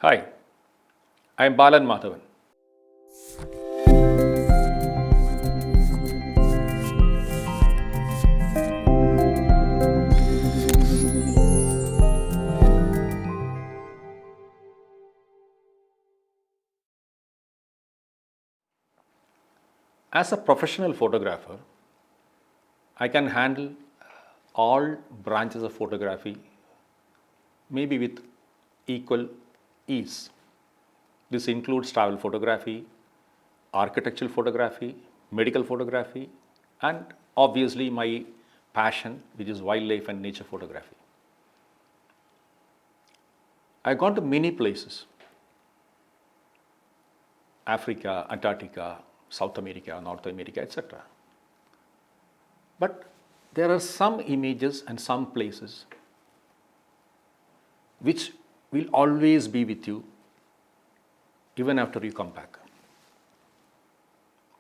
Hi, I am Balan Madhavan. As a professional photographer, I can handle all branches of photography maybe with equal ease. This includes travel photography, architectural photography, medical photography, and obviously my passion, which is wildlife and nature photography. I've gone to many places: Africa, Antarctica, South America, North America, etc. But there are some images and some places which will always be with you even after you come back.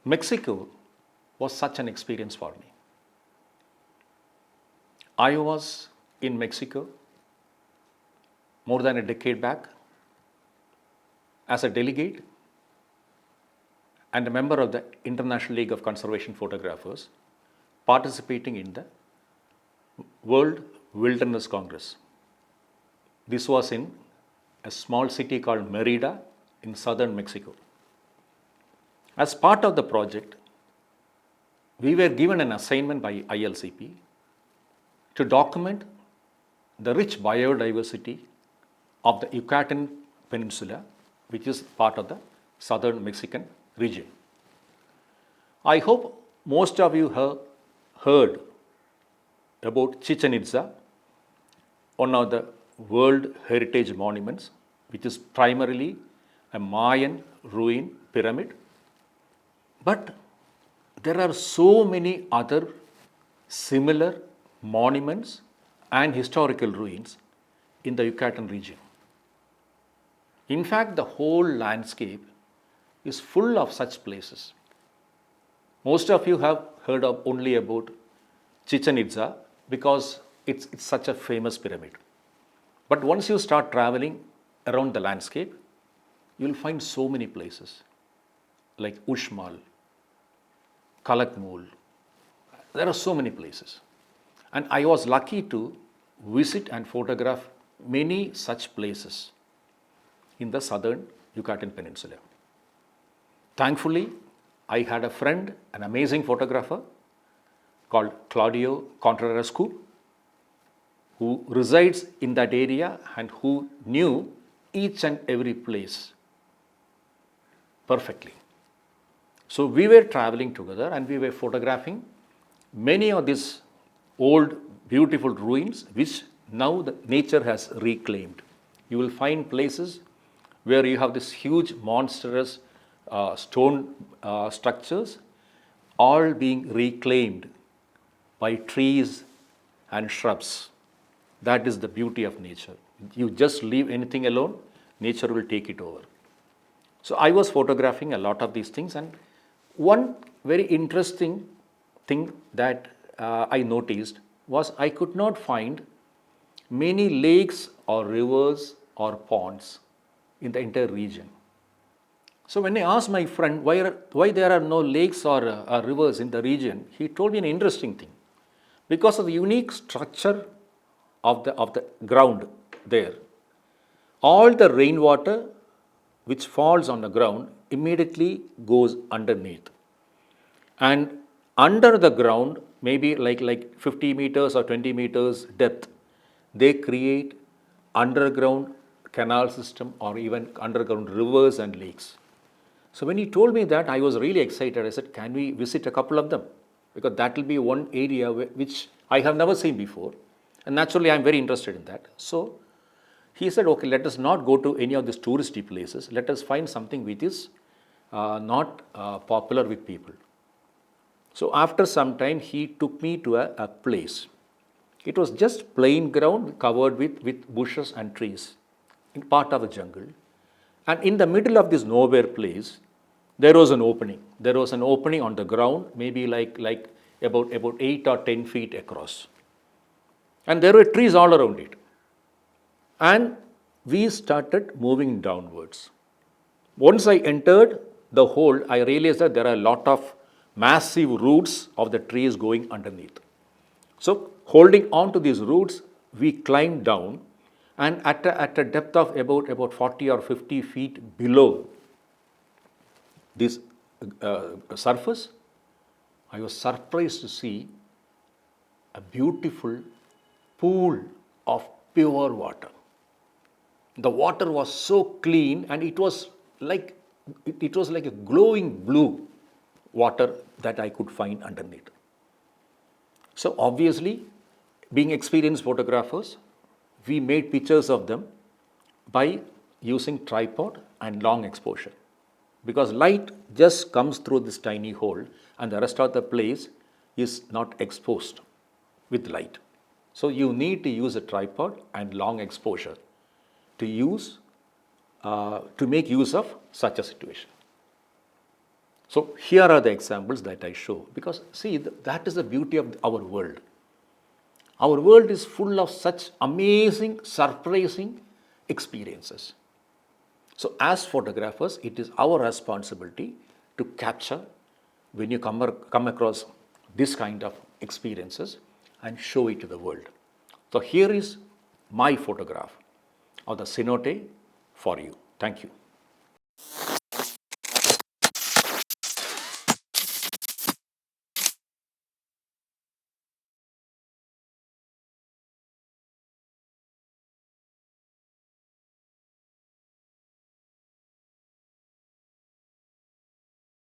Mexico was such an experience for me. I was in Mexico more than a decade back as a delegate and a member of the International League of Conservation Photographers participating in the World Wilderness Congress. This was in a small city called Merida in southern Mexico. As part of the project, we were given an assignment by ILCP to document the rich biodiversity of the Yucatan Peninsula, which is part of the southern Mexican region. I hope most of you have heard about Chichen Itza, one of the World Heritage Monuments, which is primarily a Mayan ruin pyramid. But there are so many other similar monuments and historical ruins in the Yucatan region. In fact, the whole landscape is full of such places. Most of you have heard of only about Chichen Itza because it's such a famous pyramid. But once you start traveling around the landscape, you'll find so many places like Uxmal, Calakmul. There are so many places. And I was lucky to visit and photograph many such places in the southern Yucatan Peninsula. Thankfully, I had a friend, an amazing photographer called Claudio Contreras-Cu, who resides in that area and who knew each and every place perfectly. So we were traveling together and we were photographing many of these old beautiful ruins which now the nature has reclaimed. You will find places where you have this huge monstrous stone structures all being reclaimed by trees and shrubs. That is the beauty of nature. You just leave anything alone, nature will take it over. So I was photographing a lot of these things, and one very interesting thing that I noticed was I could not find many lakes or rivers or ponds in the entire region. So when I asked my friend why there are no lakes or rivers in the region, he told me an interesting thing. Because of the unique structure of the ground there, all the rainwater which falls on the ground immediately goes underneath. And under the ground, maybe like 50 meters or 20 meters depth, they create underground canal system or even underground rivers and lakes. So when he told me that, I was really excited. I said, can we visit a couple of them? Because that will be one area which I have never seen before. And naturally, I'm very interested in that. So he said, okay, let us not go to any of these touristy places. Let us find something which is not popular with people. So after some time, he took me to a place. It was just plain ground covered with bushes and trees, in part of a jungle. And in the middle of this nowhere place, there was an opening. There was an opening on the ground, maybe like about 8 or 10 feet across. And there were trees all around it. And we started moving downwards. Once I entered the hole, I realized that there are a lot of massive roots of the trees going underneath. So, holding on to these roots, we climbed down, and at a depth of about 40 or 50 feet below this surface, I was surprised to see a beautiful pool of pure water. The water was so clean, and it was like a glowing blue water that I could find underneath. So obviously, being experienced photographers, we made pictures of them by using tripod and long exposure, because light just comes through this tiny hole and the rest of the place is not exposed with light. So you need to use a tripod and long exposure to make use of such a situation. So here are the examples that I show, because see, that is the beauty of our world. Our world is full of such amazing, surprising experiences. So as photographers, it is our responsibility to capture when you come across this kind of experiences and show it to the world. So here is my photograph of the cenote for you. Thank you.